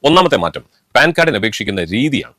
ഒന്നാമത്തെ മാറ്റം പാൻ കാർഡിന് അപേക്ഷിക്കുന്ന രീതിയാണ്.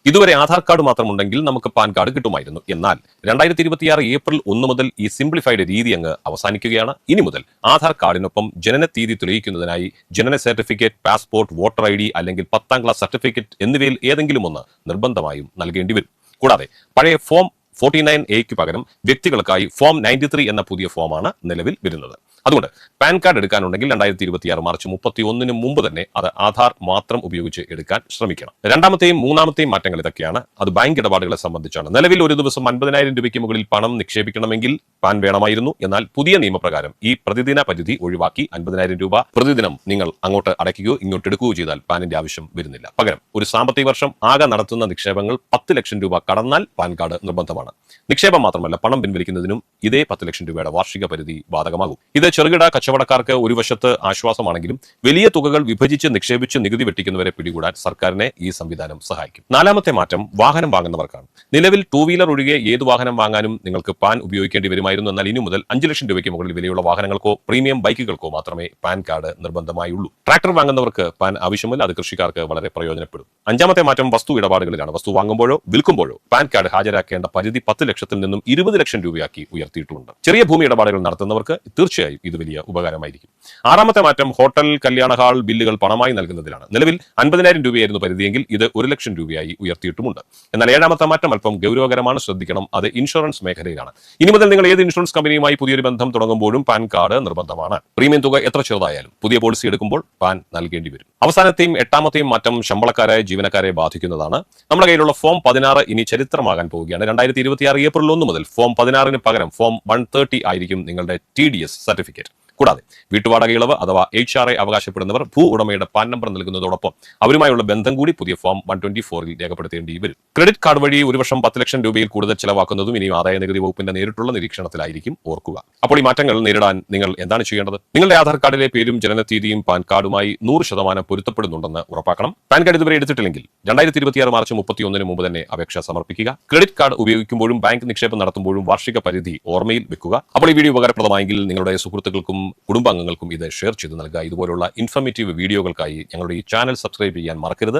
ഇതുവരെ ആധാർ കാർഡ് മാത്രമുണ്ടെങ്കിൽ നമുക്ക് പാൻ കാർഡ് കിട്ടുമായിരുന്നു. എന്നാൽ 2026 ഏപ്രിൽ 1 മുതൽ ഈ സിംപ്ലിഫൈഡ് രീതി അങ്ങ് അവസാനിക്കുകയാണ്. ഇനി മുതൽ ആധാർ കാർഡിനൊപ്പം ജനന തീയതി തെളിയിക്കുന്നതിനായി ജനന സർട്ടിഫിക്കറ്റ്, പാസ്പോർട്ട്, വോട്ടർ ID അല്ലെങ്കിൽ 10ാം ക്ലാസ് സർട്ടിഫിക്കറ്റ് എന്നിവയിൽ ഏതെങ്കിലും ഒന്ന് നിർബന്ധമായും നൽകേണ്ടി വരും. കൂടാതെ പഴയ ഫോം 49A പകരം വ്യക്തികൾക്കായി ഫോം 93 എന്ന പുതിയ ഫോമാണ് നിലവിൽ വരുന്നത്. അതുകൊണ്ട് പാൻ കാർഡ് എടുക്കാനുണ്ടെങ്കിൽ 2026 മാർച്ച് 31 മുമ്പ് തന്നെ അത് ആധാർ മാത്രം ഉപയോഗിച്ച് എടുക്കാൻ ശ്രമിക്കണം. രണ്ടാമത്തെയും മൂന്നാമത്തെയും മാറ്റങ്ങൾ ഇതൊക്കെയാണ്. അത് ബാങ്ക് ഇടപാടുകളെ സംബന്ധിച്ചാണ്. നിലവിൽ ഒരു ദിവസം 50,000 രൂപയ്ക്ക് മുകളിൽ പണം നിക്ഷേപിക്കണമെങ്കിൽ പാൻ വേണമായിരുന്നു. എന്നാൽ പുതിയ നിയമപ്രകാരം ഈ പ്രതിദിന പരിധി ഒഴിവാക്കി 50,000 രൂപ പ്രതിദിനം നിങ്ങൾ അങ്ങോട്ട് അടയ്ക്കുകയോ ഇങ്ങോട്ട് എടുക്കുകയോ ചെയ്താൽ പാനിന്റെ ആവശ്യം വരുന്നില്ല. പകരം ഒരു സാമ്പത്തിക വർഷം ആകെ നടത്തുന്ന നിക്ഷേപങ്ങൾ 10 ലക്ഷം രൂപ കടന്നാൽ പാൻ കാർഡ് നിർബന്ധമാണ്. നിക്ഷേപം മാത്രമല്ല, പണം പിൻവലിക്കുന്നതിനും ഇതേ 10 ലക്ഷം രൂപയുടെ വാർഷിക പരിധി ബാധകമാകും. ഇത് ചെറുകിട കച്ചവടക്കാർക്ക് ഒരു വശത്ത് ആശ്വാസമാണെങ്കിലും വലിയ തുകകൾ വിഭജിച്ച് നിക്ഷേപിച്ച് നികുതി വെട്ടിക്കുന്നവരെ പിടികൂടാൻ സർക്കാരിനെ ഈ സംവിധാനം സഹായിക്കും. നാലാമത്തെ മാറ്റം വാഹനം വാങ്ങുന്നവർക്കാണ്. നിലവിൽ 2 വീലർ ഒഴികെ ഏത് വാഹനം വാങ്ങാനും നിങ്ങൾക്ക് പാൻ ഉപയോഗിക്കേണ്ടി വരുമായിരുന്നു. എന്നാൽ ഇനി മുതൽ 5 ലക്ഷം രൂപയ്ക്ക് മുകളിൽ വിലയുള്ള വാഹനങ്ങൾക്കോ പ്രീമിയം ബൈക്കുകൾക്കോ മാത്രമേ പാൻ കാർഡ് നിർബന്ധമായുള്ളൂ. ട്രാക്ടർ വാങ്ങുന്നവർക്ക് പാൻ ആവശ്യമില്ല. അത് കൃഷിക്കാർക്ക് വളരെ പ്രയോജനപ്പെടും. അഞ്ചാമത്തെ മാറ്റം വസ്തു ഇടപാടുകളിലാണ്. വസ്തു വാങ്ങുമ്പോഴോ വിൽക്കുമ്പോഴോ പാൻ കാർഡ് ഹാജരാക്കേണ്ട പരിധി 10 ലക്ഷത്തിൽ നിന്നും 20 ലക്ഷം രൂപയാക്കി ഉയർത്തിയിട്ടുണ്ട്. ചെറിയ ഭൂമി ഇടപാടുകൾ നടത്തുന്നവർക്ക് തീർച്ചയായും ഇത് വലിയ ഉപകാരമായിരിക്കും. ആറാമത്തെ മാറ്റം ഹോട്ടൽ, കല്യാണ ഹാൾ ബില്ലുകൾ പണമായി നൽകുന്നതിലാണ്. നിലവിൽ 50,000 രൂപയായിരുന്നു പരിധിയെങ്കിൽ ഇത് 1 ലക്ഷം രൂപയായി ഉയർത്തിയിട്ടുമുണ്ട്. എന്നാൽ ഏഴാമത്തെ മാറ്റം അല്പം ഗൗരവകരമാണ്. ശ്രദ്ധിക്കണം, അത് ഇൻഷുറൻസ് മേഖലയിലാണ്. ഇനി മുതൽ നിങ്ങൾ ഏത് ഇൻഷുറൻസ് കമ്പനിയുമായി പുതിയൊരു ബന്ധം തുടങ്ങുമ്പോഴും പാൻ കാർഡ് നിർബന്ധമാണ്. പ്രീമിയം തുക എത്ര ചെറുതായാലും പുതിയ പോളിസി എടുക്കുമ്പോൾ പാൻ നൽകേണ്ടി വരും. അവസാനത്തെയും എട്ടാമത്തെയും മാറ്റം ശമ്പളക്കാരായ ജീവനക്കാരെ ബാധിക്കുന്നതാണ്. നമ്മുടെ കയ്യിലുള്ള ഫോം 16 ഇനി ചരിത്രമാകാൻ പോവുകയാണ്. 2026 ഏപ്രിൽ 1 മുതൽ ഫോം 16 പകരം ഫോം 130 ആയിരിക്കും നിങ്ങളുടെ TDS സർട്ടിഫിക്കറ്റ്. കൂടാതെ വീട്ടുവാടക ഇളവ് അഥവാ HRA അവകാശപ്പെടുന്നവർ ഭൂ ഉടമയുടെ പാൻ നമ്പർ നൽകുന്നതോടൊപ്പം അവരുമായുള്ള ബന്ധം കൂടി പുതിയ ഫോം 124 രേഖപ്പെടുത്തേണ്ടി വരും. ക്രെഡിറ്റ് കാർഡ് വഴി ഒരു വർഷം 10 ലക്ഷം രൂപയിൽ കൂടുതൽ ചെലവാക്കുന്നതും ഇനിയും ആദായ നികുതി വകുപ്പിന്റെ നേരിട്ടുള്ള നിരീക്ഷണത്തിലായിരിക്കും. ഓർക്കുക. അപ്പോൾ ഈ മാറ്റങ്ങൾ നേരിടാൻ നിങ്ങൾ എന്താണ് ചെയ്യേണ്ടത്? നിങ്ങളുടെ ആധാർ കാർഡിലെ പേരും ജനനത്തീയതിയും പാൻ കാർഡുമായി 100% പൊരുത്തപ്പെടുന്നുണ്ടെന്ന് ഉറപ്പാക്കണം. പാൻ കാർഡ് ഇതുവരെ എടുത്തിട്ടില്ലെങ്കിൽ 2026 മാർച്ച് 31 മുമ്പ് തന്നെ അപേക്ഷ സമർപ്പിക്കുക. ക്രെഡിറ്റ് കാർഡ് ഉപയോഗിക്കുമ്പോഴും ബാങ്ക് നിക്ഷേപം നടത്തുമ്പോഴും വാർഷിക പരിധി ഓർമ്മയിൽ വെക്കുക. അപ്പോൾ ഈ വീഡിയോ ഉപകാരപ്രദമായെങ്കിൽ നിങ്ങളുടെ സുഹൃത്തുക്കൾക്കും കുടുംബാംഗങ്ങൾക്കും ഇത് ഷെയർ ചെയ്ത് നൽകുക. ഇതുപോലുള്ള ഇൻഫർമേറ്റീവ് വീഡിയോകൾക്കായി ഞങ്ങളുടെ ഈ ചാനൽ സബ്സ്ക്രൈബ് ചെയ്യാൻ മറക്കരുത്.